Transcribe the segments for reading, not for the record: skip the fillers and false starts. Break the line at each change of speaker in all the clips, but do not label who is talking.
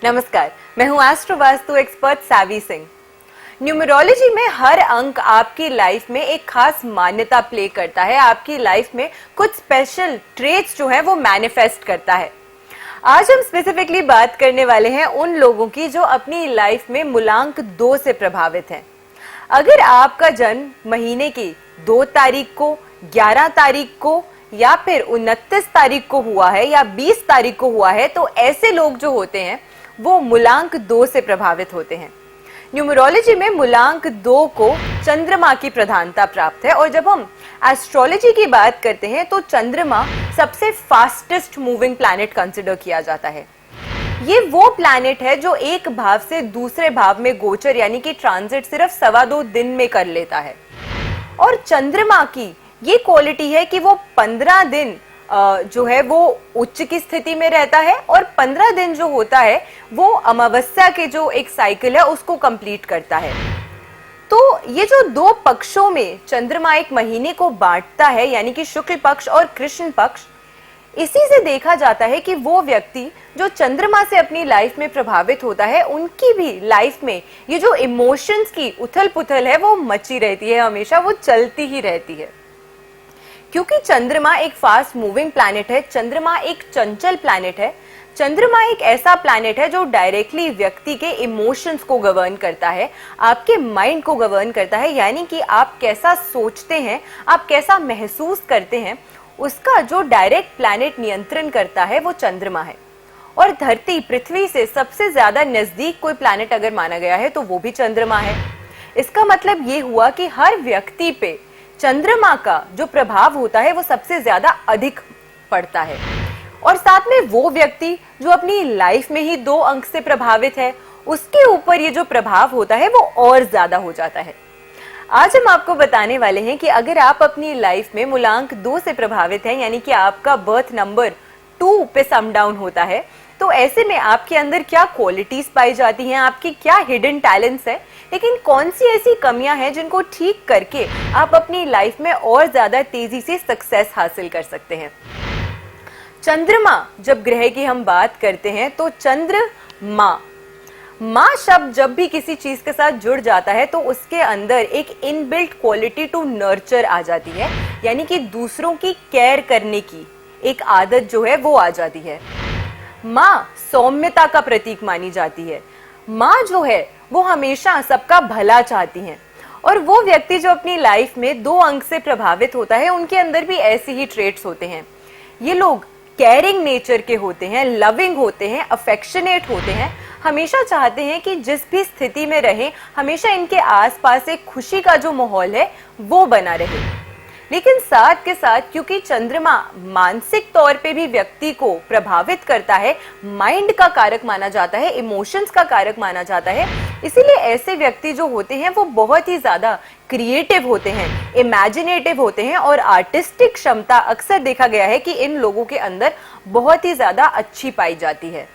नमस्कार, मैं हूं एस्ट्रो वास्तु एक्सपर्ट सावी सिंह। न्यूमरोलॉजी में हर अंक आपकी लाइफ में एक खास मान्यता प्ले करता है, आपकी लाइफ में कुछ स्पेशल ट्रेट्स जो है वो मैनिफेस्ट करता है। आज हम स्पेसिफिकली बात करने वाले हैं उन लोगों की जो अपनी लाइफ में मूलांक 2 से प्रभावित हैं। अगर आपका जन्म महीने की 2 तारीख को, 11 तारीख को या फिर 29 तारीख को हुआ है या 20 तारीख को हुआ है, तो ऐसे लोग जो होते हैं वो मूलांक 2 से प्रभावित होते हैं। न्यूमरोलॉजी में मूलांक 2 को चंद्रमा की प्रधानता प्राप्त है और जब हम एस्ट्रोलॉजी की बात करते हैं तो चंद्रमा सबसे फास्टेस्ट मूविंग प्लैनेट कंसिडर किया जाता है। ये वो प्लैनेट है जो एक भाव से दूसरे भाव में गोचर यानी कि ट्रांजिट सिर्फ 2.25 दिन में कर लेता है। और चंद्रमा की ये क्वालिटी है कि वो 15 दिन जो है वो उच्च की स्थिति में रहता है और 15 दिन जो होता है वो अमावस्या के जो एक साइकिल है उसको कंप्लीट करता है। तो ये जो 2 पक्षों में चंद्रमा एक महीने को बांटता है यानी कि शुक्ल पक्ष और कृष्ण पक्ष, इसी से देखा जाता है कि वो व्यक्ति जो चंद्रमा से अपनी लाइफ में प्रभावित होता है उनकी भी लाइफ में ये जो इमोशंस की उथल पुथल है वो मची रहती है, हमेशा वो चलती ही रहती है। क्योंकि चंद्रमा एक फास्ट मूविंग प्लैनेट है, चंद्रमा एक चंचल प्लैनेट है, चंद्रमा एक ऐसा प्लैनेट है जो डायरेक्टली व्यक्ति के इमोशंस को गवर्न करता है, आपके माइंड को गवर्न करता है, यानी कि आप कैसा सोचते हैं, आप कैसा महसूस करते हैं, उसका जो डायरेक्ट प्लैनेट नियंत्रण करता है वो चंद्रमा है। और धरती पृथ्वी से सबसे ज्यादा नजदीक कोई प्लैनेट अगर माना गया है तो वो भी चंद्रमा है। इसका मतलब ये हुआ कि हर व्यक्ति पे चंद्रमा का जो प्रभाव होता है वो सबसे ज्यादा अधिक पड़ता है। और साथ में वो व्यक्ति जो अपनी लाइफ में ही 2 अंक से प्रभावित है उसके ऊपर ये जो प्रभाव होता है वो और ज्यादा हो जाता है। आज हम आपको बताने वाले हैं कि अगर आप अपनी लाइफ में मूलांक 2 से प्रभावित हैं यानी कि आपका बर्थ नंबर 2 पे सम डाउन होता है, तो ऐसे में आपके अंदर क्या क्वालिटीज पाई जाती हैं, आपकी क्या हिडन टैलेंट्स है, लेकिन कौन सी ऐसी कमियां हैं जिनको ठीक करके आप अपनी लाइफ में और ज्यादा तेजी से सक्सेस हासिल कर सकते हैं। चंद्रमा जब ग्रह की हम बात करते हैं तो माँ शब्द जब भी किसी चीज के साथ जुड़ जाता है तो उसके अंदर एक इनबिल्ट क्वालिटी टू नर्चर आ जाती है, यानी कि दूसरों की केयर करने की एक आदत जो है वो आ जाती है। माँ सौम्यता का प्रतीक मानी जाती है। माँ जो है वो हमेशा सबका भला चाहती हैं और वो व्यक्ति जो अपनी लाइफ में 2 अंक से प्रभावित होता है उनके अंदर भी ऐसे ही ट्रेट्स होते हैं। ये लोग केयरिंग नेचर के होते हैं, लविंग होते हैं, अफेक्शनेट होते हैं, हमेशा चाहते हैं कि जिस भी स्थिति में रहें हमेशा इनके आसपास एक खुशी का जो माहौल है वो बना रहे। लेकिन साथ के साथ क्योंकि चंद्रमा मानसिक तौर पे भी व्यक्ति को प्रभावित करता है, माइंड का कारक माना जाता है, इमोशंस का कारक माना जाता है, इसीलिए ऐसे व्यक्ति जो होते हैं वो बहुत ही ज्यादा क्रिएटिव होते हैं, इमेजिनेटिव होते हैं और आर्टिस्टिक क्षमता अक्सर देखा गया है कि इन लोगों के अंदर बहुत ही ज्यादा अच्छी पाई जाती है।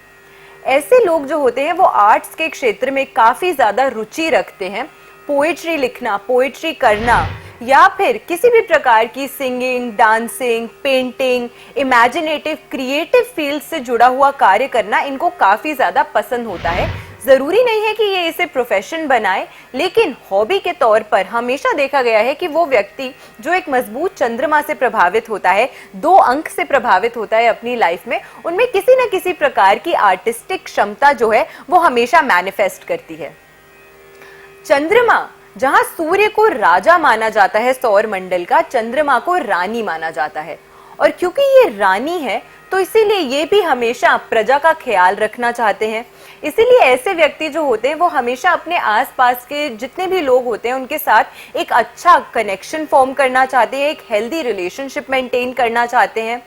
ऐसे लोग जो होते हैं वो आर्ट्स के क्षेत्र में काफी ज्यादा रुचि रखते हैं। पोएट्री लिखना, पोएट्री करना या फिर किसी भी प्रकार की singing, dancing, painting, imaginative, creative field से जुड़ा हुआ कार्य करना इनको काफी ज्यादा पसंद होता है। जरूरी नहीं है कि ये इसे प्रोफेशन बनाए, लेकिन हॉबी के तौर पर हमेशा देखा गया है कि वो व्यक्ति जो एक मजबूत चंद्रमा से प्रभावित होता है, 2 अंक से प्रभावित होता है अपनी लाइफ में, उनमें किसी न किसी प्रकार की आर्टिस्टिक क्षमता जो है वो हमेशा मैनिफेस्ट करती है। चंद्रमा जहां सूर्य को राजा माना जाता है सौर मंडल का, चंद्रमा को रानी माना जाता है। और क्योंकि ये रानी है तो इसीलिए ये भी हमेशा प्रजा का ख्याल रखना चाहते हैं। इसीलिए ऐसे व्यक्ति जो होते हैं वो हमेशा अपने आसपास के जितने भी लोग होते हैं उनके साथ एक अच्छा कनेक्शन फॉर्म करना चाहते हैं, एक हेल्दी रिलेशनशिप मेंटेन करना चाहते हैं।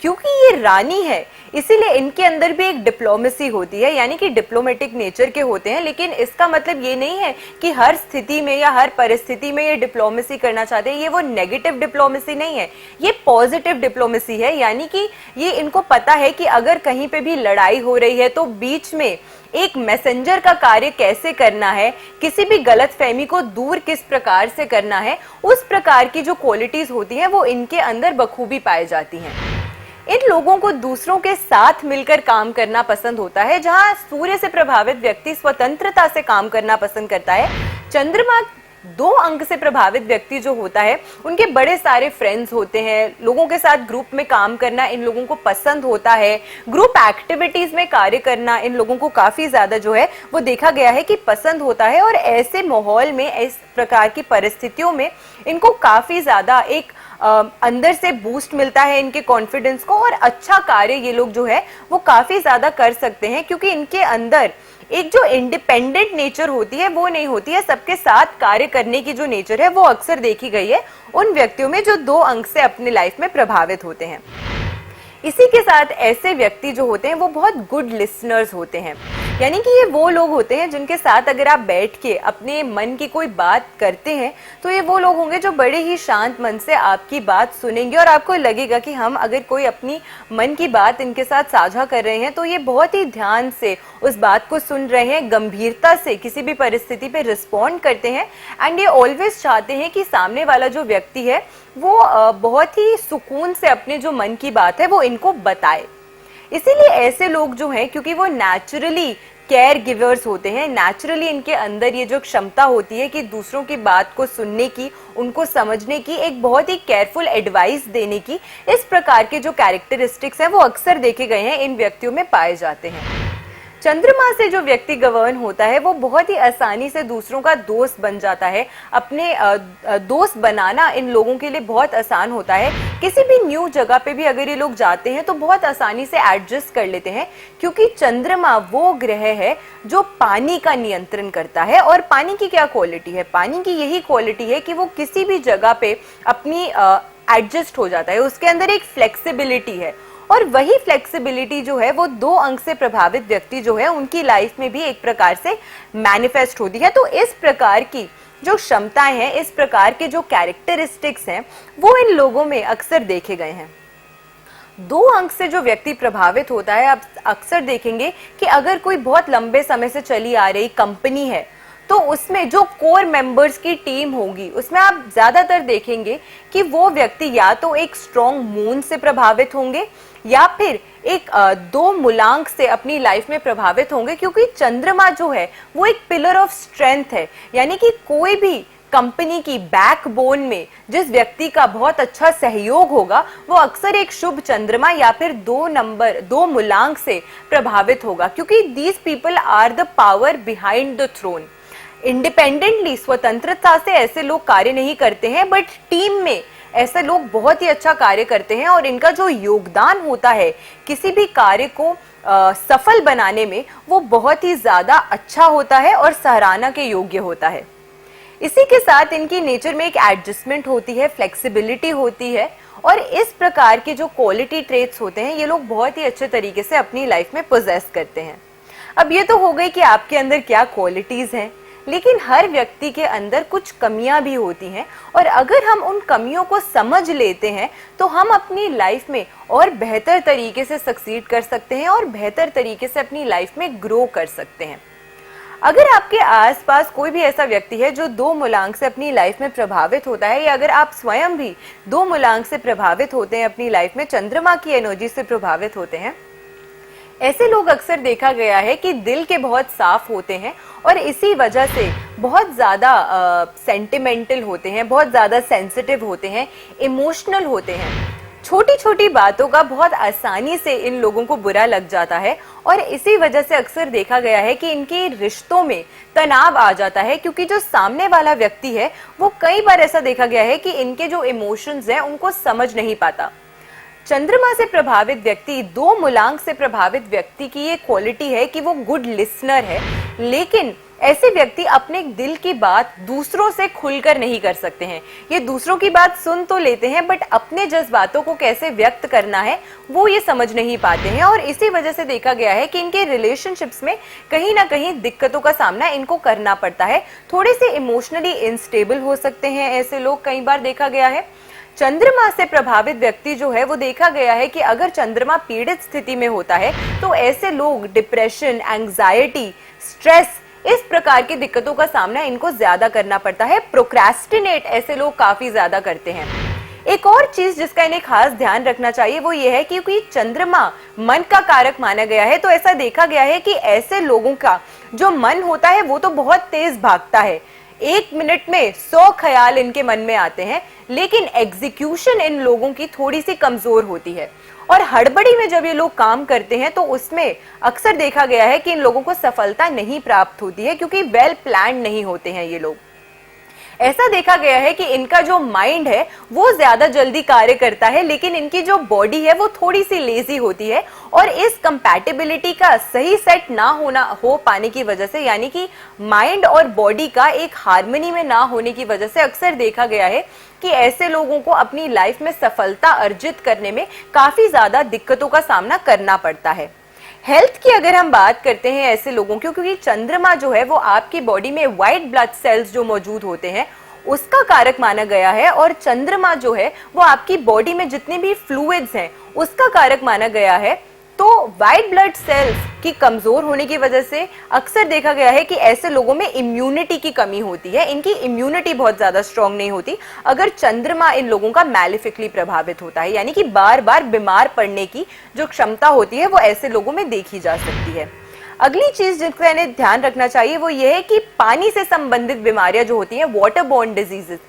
क्योंकि ये रानी है इसीलिए इनके अंदर भी एक डिप्लोमेसी होती है, यानी कि डिप्लोमेटिक नेचर के होते हैं। लेकिन इसका मतलब ये नहीं है कि हर स्थिति में या हर परिस्थिति में ये डिप्लोमेसी करना चाहते हैं। ये वो नेगेटिव डिप्लोमेसी नहीं है, ये पॉजिटिव डिप्लोमेसी है। यानी कि ये इनको पता है कि अगर कहीं पे भी लड़ाई हो रही है तो बीच में एक मैसेंजर का कार्य कैसे करना है, किसी भी गलतफहमी को दूर किस प्रकार से करना है, उस प्रकार की जो क्वालिटीज होती हैं वो इनके अंदर बखूबी पाई जाती हैं। इन लोगों को दूसरों के साथ मिलकर काम करना पसंद होता है, जहां सूर्य से प्रभावित व्यक्ति स्वतंत्रता से काम करना पसंद करता है। चंद्रमा 2 अंक से प्रभावित व्यक्ति जो होता है, उनके बड़े सारे फ्रेंड्स होते हैं, लोगों के साथ ग्रुप में काम करना इन लोगों को पसंद होता है, ग्रुप एक्टिविटीज में कार्य करना इन लोगों को काफी ज्यादा जो है वो देखा गया है कि पसंद होता है। और ऐसे माहौल में, इस प्रकार की परिस्थितियों में इनको काफी ज्यादा एक अंदर से बूस्ट मिलता है इनके कॉन्फिडेंस को, और अच्छा कार्य ये लोग जो है वो काफी ज्यादा कर सकते हैं, क्योंकि इनके अंदर एक जो इंडिपेंडेंट नेचर होती है वो नहीं होती है, सबके साथ कार्य करने की जो नेचर है वो अक्सर देखी गई है उन व्यक्तियों में जो 2 अंक से अपने लाइफ में प्रभावित होते हैं। इसी के साथ ऐसे व्यक्ति जो होते हैं वो बहुत गुड लिसनर्स होते हैं, यानी कि ये वो लोग होते हैं जिनके साथ अगर आप बैठ के अपने मन की कोई बात करते हैं तो ये वो लोग होंगे जो बड़े ही शांत मन से आपकी बात सुनेंगे, और आपको लगेगा कि हम अगर कोई अपनी मन की बात इनके साथ साझा कर रहे हैं तो ये बहुत ही ध्यान से उस बात को सुन रहे हैं, गंभीरता से किसी भी परिस्थिति पे रिस्पॉन्ड करते हैं, एंड ये ऑलवेज चाहते हैं कि सामने वाला जो व्यक्ति है वो बहुत ही सुकून से अपने जो मन की बात है वो इनको बताए। इसीलिए ऐसे लोग जो हैं, क्योंकि वो नेचुरली केयर गिवर्स होते हैं, नेचुरली इनके अंदर ये जो क्षमता होती है कि दूसरों की बात को सुनने की, उनको समझने की, एक बहुत ही केयरफुल एडवाइस देने की, इस प्रकार के जो कैरेक्टरिस्टिक्स हैं वो अक्सर देखे गए हैं इन व्यक्तियों में पाए जाते हैं। चंद्रमा से जो व्यक्ति गवर्न होता है वो बहुत ही आसानी से दूसरों का दोस्त बन जाता है, अपने दोस्त बनाना इन लोगों के लिए बहुत आसान होता है। किसी भी न्यू जगह पे भी अगर ये लोग जाते हैं तो बहुत आसानी से एडजस्ट कर लेते हैं, क्योंकि चंद्रमा वो ग्रह है जो पानी का नियंत्रण करता है। और पानी की क्या क्वालिटी है? पानी की यही क्वालिटी है कि वो किसी भी जगह पे अपनी एडजस्ट हो जाता है, उसके अंदर एक फ्लेक्सिबिलिटी है, और वही फ्लेक्सिबिलिटी जो है वो 2 अंक से प्रभावित व्यक्ति जो है उनकी लाइफ में भी एक प्रकार से मैनिफेस्ट होती है। तो इस प्रकार की जो क्षमताएं हैं, इस प्रकार के जो कैरेक्टरिस्टिक्स हैं वो इन लोगों में अक्सर देखे गए हैं। 2 अंक से जो व्यक्ति प्रभावित होता है, आप अक्सर देखेंगे कि अगर कोई बहुत लंबे समय से चली आ रही कंपनी है तो उसमें जो कोर मेंबर्स की टीम होगी उसमें आप ज्यादातर देखेंगे कि वो व्यक्ति या तो एक स्ट्रॉन्ग मून से प्रभावित होंगे या फिर एक 2 मूलांक से अपनी लाइफ में प्रभावित होंगे, क्योंकि चंद्रमा जो है वो एक पिलर ऑफ स्ट्रेंथ है, यानी कि कोई भी कंपनी की बैकबोन में जिस व्यक्ति का बहुत अच्छा सहयोग होगा वो अक्सर एक शुभ चंद्रमा या फिर 2 मूलांक से प्रभावित होगा, क्योंकि these people are the power behind the throne. Independently, स्वतंत्रता से ऐसे लोग कार्य नहीं करते हैं, बट टीम में ऐसे लोग बहुत ही अच्छा कार्य करते हैं, और इनका जो योगदान होता है किसी भी कार्य को सफल बनाने में वो बहुत ही ज्यादा अच्छा होता है और सराहना के योग्य होता है। इसी के साथ इनकी नेचर में एक एडजस्टमेंट होती है, फ्लेक्सिबिलिटी होती है, और इस प्रकार के जो क्वालिटी ट्रेट्स होते हैं ये लोग बहुत ही अच्छे तरीके से अपनी लाइफ में पोजेस करते हैं। अब ये तो हो गई कि आपके अंदर क्या क्वालिटीज हैं, लेकिन हर व्यक्ति के अंदर कुछ कमियां भी होती हैं, और अगर हम उन कमियों को समझ लेते हैं तो हम अपनी लाइफ में और बेहतर तरीके से सक्सीड कर सकते हैं और बेहतर तरीके से अपनी लाइफ में ग्रो कर सकते हैं। अगर आपके आसपास कोई भी ऐसा व्यक्ति है जो 2 मूलांक से अपनी लाइफ में प्रभावित होता है, या अगर आप स्वयं भी 2 मूलांक से प्रभावित होते हैं, अपनी लाइफ में चंद्रमा की एनर्जी से प्रभावित होते हैं, ऐसे लोग अक्सर देखा गया है कि दिल के बहुत साफ होते हैं और इसी वजह से बहुत ज़्यादा सेंटिमेंटल होते हैं, बहुत ज़्यादा सेंसिटिव होते हैं, इमोशनल होते हैं। छोटी छोटी बातों का बहुत आसानी से इन लोगों को बुरा लग जाता है, और इसी वजह से अक्सर देखा गया है कि इनके रिश्तों में तनाव आ जाता है, क्योंकि जो सामने वाला व्यक्ति है वो कई बार ऐसा देखा गया है कि इनके जो इमोशंस हैं उनको समझ नहीं पाता। चंद्रमा से प्रभावित व्यक्ति, 2 मूलांक से प्रभावित व्यक्ति की ये क्वालिटी है कि वो गुड लिसनर है, लेकिन ऐसे व्यक्ति अपने दिल की बात दूसरों से खुलकर नहीं कर सकते हैं। ये दूसरों की बात सुन तो लेते हैं, बट अपने जज्बातों को कैसे व्यक्त करना है वो ये समझ नहीं पाते हैं, और इसी वजह से देखा गया है कि इनके रिलेशनशिप्स में कहीं ना कहीं दिक्कतों का सामना इनको करना पड़ता है। थोड़े से इमोशनली इनस्टेबल हो सकते हैं ऐसे लोग, कई बार देखा गया है। चंद्रमा से प्रभावित व्यक्ति जो है वो देखा गया है कि अगर चंद्रमा पीड़ित स्थिति में होता है तो ऐसे लोग डिप्रेशन, एंजाइटी, स्ट्रेस, इस प्रकार की दिक्कतों का सामना इनको ज्यादा करना पड़ता है। प्रोक्रेस्टिनेट ऐसे लोग काफी ज्यादा करते हैं। एक और चीज जिसका इन्हें खास ध्यान रखना चाहिए वो ये है कि क्योंकि चंद्रमा मन का कारक माना गया है, तो ऐसा देखा गया है कि ऐसे लोगों का जो मन होता है वो तो बहुत तेज भागता है, 1 मिनट में 100 ख्याल इनके मन में आते हैं, लेकिन एग्जीक्यूशन इन लोगों की थोड़ी सी कमजोर होती है। और हड़बड़ी में जब ये लोग काम करते हैं तो उसमें अक्सर देखा गया है कि इन लोगों को सफलता नहीं प्राप्त होती है, क्योंकि वेल प्लान्ड नहीं होते हैं ये लोग। ऐसा देखा गया है कि इनका जो माइंड है वो ज्यादा जल्दी कार्य करता है, लेकिन इनकी जो बॉडी है वो थोड़ी सी लेजी होती है। और इस कंपैटिबिलिटी का सही सेट ना हो पाने की वजह से, यानी कि माइंड और बॉडी का एक हार्मनी में ना होने की वजह से अक्सर देखा गया है कि ऐसे लोगों को अपनी लाइफ में सफलता अर्जित करने में काफी ज्यादा दिक्कतों का सामना करना पड़ता है। हेल्थ की अगर हम बात करते हैं ऐसे लोगों की, क्योंकि चंद्रमा जो है वो आपकी बॉडी में व्हाइट ब्लड सेल्स जो मौजूद होते हैं उसका कारक माना गया है, और चंद्रमा जो है वो आपकी बॉडी में जितने भी फ्लूइड्स हैं उसका कारक माना गया है। तो व्हाइट ब्लड सेल्स की कमजोर होने की वजह से अक्सर देखा गया है कि ऐसे लोगों में इम्यूनिटी की कमी होती है, इनकी इम्यूनिटी बहुत ज्यादा स्ट्रांग नहीं होती अगर चंद्रमा इन लोगों का मैलिफिकली प्रभावित होता है, यानी कि बार बार बीमार पड़ने की जो क्षमता होती है वो ऐसे लोगों में देखी जा सकती है। अगली चीज जिसका इन्हें ध्यान रखना चाहिए वो ये है कि पानी से संबंधित बीमारियां जो होती हैं, वाटर बोर्न डिजीजेस,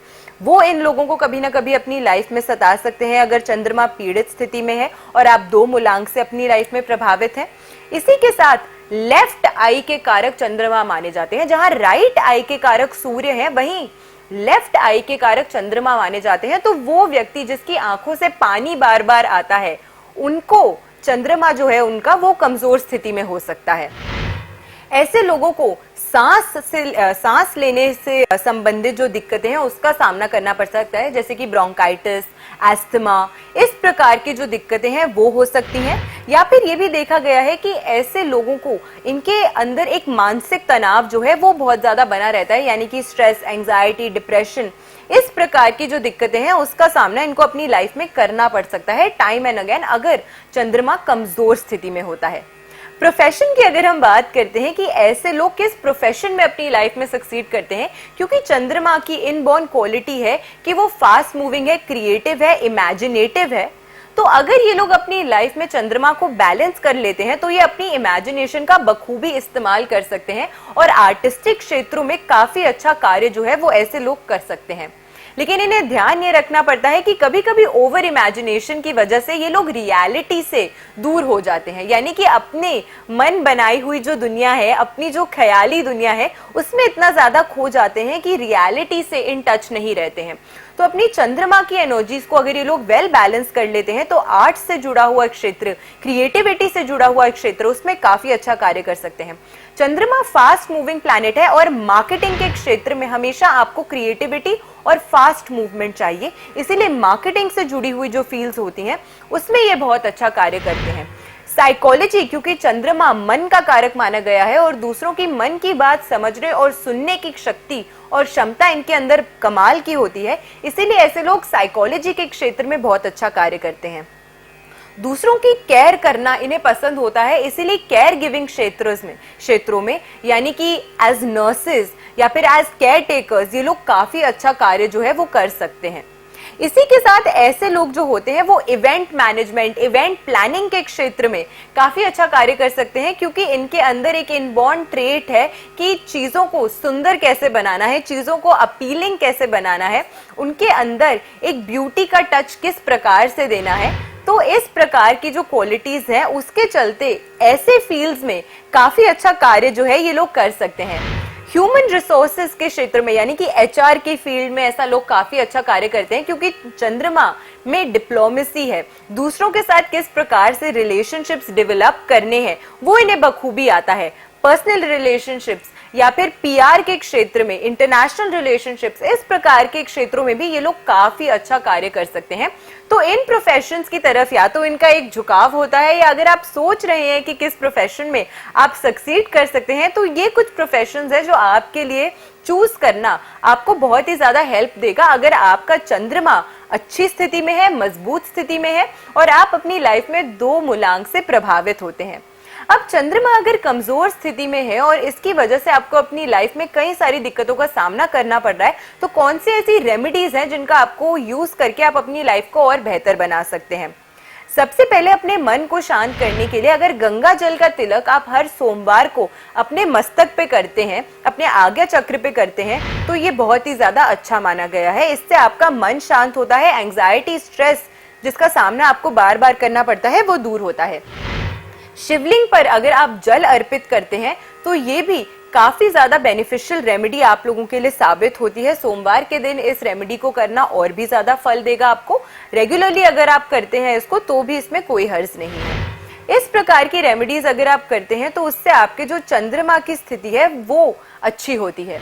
वो इन लोगों को कभी ना कभी अपनी लाइफ में सता सकते हैं अगर चंद्रमा पीड़ित स्थिति में है और आप 2 मूलांक से अपनी लाइफ में प्रभावित हैं। इसी के साथ लेफ्ट आई के कारक चंद्रमा माने जाते हैं, जहां राइट आई के कारक सूर्य हैं, वहीं लेफ्ट आई के कारक चंद्रमा माने जाते हैं। तो वो व्यक्ति जिसकी आंखों से पानी बार बार आता है, उनको चंद्रमा जो है उनका वो कमजोर स्थिति में हो सकता है। ऐसे लोगों को सांस लेने से संबंधित जो दिक्कतें हैं उसका सामना करना पड़ सकता है, जैसे कि ब्रोंकाइटिस, एस्थमा, इस प्रकार की जो दिक्कतें हैं वो हो सकती हैं। या फिर ये भी देखा गया है कि ऐसे लोगों को इनके अंदर एक मानसिक तनाव जो है वो बहुत ज्यादा बना रहता है, यानी कि स्ट्रेस, एंजाइटी, डिप्रेशन, इस प्रकार की जो दिक्कतें हैं उसका सामना इनको अपनी लाइफ में करना पड़ सकता है टाइम एंड अगेन अगर चंद्रमा कमजोर स्थिति में होता है। प्रोफेशन की अगर हम बात करते हैं कि ऐसे लोग किस प्रोफेशन में अपनी लाइफ में सक्सीड करते हैं, क्योंकि चंद्रमा की इनबॉर्न क्वालिटी है कि वो फास्ट मूविंग है, क्रिएटिव है, इमेजिनेटिव है। तो अगर ये लोग अपनी लाइफ में चंद्रमा को बैलेंस कर लेते हैं तो ये अपनी इमेजिनेशन का बखूबी इस्तेमाल कर सकते हैं और आर्टिस्टिक क्षेत्रों में काफी अच्छा कार्य जो है वो ऐसे लोग कर सकते हैं। लेकिन इन्हें ध्यान ये रखना पड़ता है कि कभी कभी ओवर इमेजिनेशन की वजह से ये लोग रियलिटी से दूर हो जाते हैं, यानी कि अपने मन बनाई हुई जो दुनिया है, अपनी जो ख्याली दुनिया है, उसमें इतना ज्यादा खो जाते हैं कि रियलिटी से इन टच नहीं रहते हैं। तो अपनी चंद्रमा की एनर्जीज को अगर ये लोग वेल बैलेंस कर लेते हैं तो आर्ट से जुड़ा हुआ क्षेत्र, क्रिएटिविटी से जुड़ा हुआ क्षेत्र, उसमें काफी अच्छा कार्य कर सकते हैं। चंद्रमा फास्ट मूविंग प्लैनेट है और मार्केटिंग के क्षेत्र में हमेशा आपको क्रिएटिविटी और फास्ट मूवमेंट चाहिए, इसीलिए मार्केटिंग से जुड़ी हुई जो फील्ड्स होती हैं उसमें ये बहुत अच्छा कार्य करते हैं। साइकोलॉजी, क्योंकि चंद्रमा मन का कारक माना गया है और दूसरों की मन की बात समझने और सुनने की शक्ति और क्षमता इनके अंदर कमाल की होती है, इसीलिए ऐसे लोग साइकोलॉजी के क्षेत्र में बहुत अच्छा कार्य करते हैं। दूसरों की केयर करना इन्हें पसंद होता है, इसीलिए केयर गिविंग क्षेत्रों में यानी कि एज नर्सेज या फिर एज केयर टेकर्स ये लोग काफी अच्छा कार्य जो है वो कर सकते हैं। इसी के साथ ऐसे लोग जो होते हैं वो इवेंट मैनेजमेंट, इवेंट प्लानिंग के क्षेत्र में काफी अच्छा कार्य कर सकते हैं, क्योंकि इनके अंदर एक इनबॉर्न ट्रेट है कि चीजों को सुंदर कैसे बनाना है, चीजों को अपीलिंग कैसे बनाना है, उनके अंदर एक ब्यूटी का टच किस प्रकार से देना है। तो इस प्रकार की जो क्वालिटीज हैं उसके चलते ऐसे फील्ड्स में काफी अच्छा कार्य जो है ये लोग कर सकते हैं। ह्यूमन रिसोर्सेज के क्षेत्र में यानी कि एचआर की फील्ड में ऐसा लोग काफी अच्छा कार्य करते हैं, क्योंकि चंद्रमा में डिप्लोमेसी है, दूसरों के साथ किस प्रकार से रिलेशनशिप्स डेवलप करने हैं वो इन्हें बखूबी आता है। पर्सनल रिलेशनशिप्स या फिर पीआर के क्षेत्र में, इंटरनेशनल रिलेशनशिप्स, इस प्रकार के क्षेत्रों में भी ये लोग काफी अच्छा कार्य कर सकते हैं। तो इन प्रोफेशंस की तरफ या तो इनका एक झुकाव होता है, या अगर आप सोच रहे हैं कि किस प्रोफेशन में आप सक्सीड कर सकते हैं तो ये कुछ प्रोफेशंस है जो आपके लिए चूज करना आपको बहुत ही ज्यादा हेल्प देगा अगर आपका चंद्रमा अच्छी स्थिति में है, मजबूत स्थिति में है और आप अपनी लाइफ में 2 मूलांक से प्रभावित होते हैं। अब चंद्रमा अगर कमजोर स्थिति में है और इसकी वजह से आपको अपनी लाइफ में कई सारी दिक्कतों का सामना करना पड़ रहा है, तो कौन सी ऐसी रेमेडीज हैं जिनका आपको यूज करके आप अपनी लाइफ को और बेहतर बना सकते हैं। सबसे पहले अपने मन को शांत करने के लिए अगर गंगा जल का तिलक आप हर सोमवार को अपने मस्तक पे करते हैं, अपने आज्ञा चक्र पे करते हैं, तो ये बहुत ही ज्यादा अच्छा माना गया है। इससे आपका मन शांत होता है, एंजाइटी, स्ट्रेस जिसका सामना आपको बार बार करना पड़ता है वो दूर होता है। शिवलिंग पर अगर आप जल अर्पित करते हैं तो ये भी काफी ज्यादा बेनिफिशियल रेमेडी आप लोगों के लिए साबित होती है। सोमवार के दिन इस रेमेडी को करना और भी ज्यादा फल देगा आपको। रेगुलरली अगर आप करते हैं इसको तो भी इसमें कोई हर्ज नहीं है। इस प्रकार की रेमेडीज अगर आप करते हैं तो उससे आपके जो चंद्रमा की स्थिति है वो अच्छी होती है।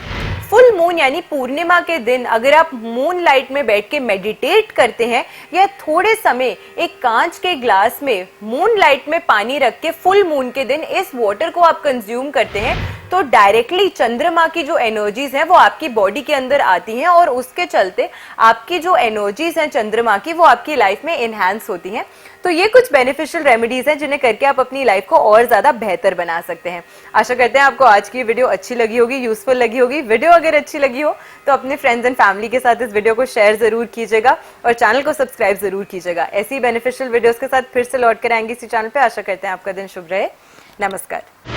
फुल मून यानी पूर्णिमा के दिन अगर आप मून लाइट में बैठ के मेडिटेट करते हैं या थोड़े समय एक कांच के ग्लास में मून लाइट में पानी रख के फुल मून के दिन इस वाटर को आप कंज्यूम करते हैं तो डायरेक्टली चंद्रमा की जो एनर्जीज हैं वो आपकी बॉडी के अंदर आती हैं और उसके चलते आपकी जो एनर्जीज हैं चंद्रमा की वो आपकी लाइफ में एनहांस होती हैं। तो ये कुछ बेनिफिशियल रेमेडीज हैं जिन्हें करके आप अपनी लाइफ को और ज्यादा बेहतर बना सकते हैं। आशा करते हैं आपको आज की वीडियो अच्छी लगी होगी, यूजफुल लगी होगी। वीडियो अगर अच्छी लगी हो तो अपने फ्रेंड्स एंड फैमिली के साथ इस वीडियो को शेयर जरूर कीजिएगा और चैनल को सब्सक्राइब जरूर कीजिएगा। ऐसी बेनिफिशियल वीडियोस के साथ फिर से लौट कर आएंगे इसी चैनल पे। आशा करते हैं आपका दिन शुभ रहे। नमस्कार।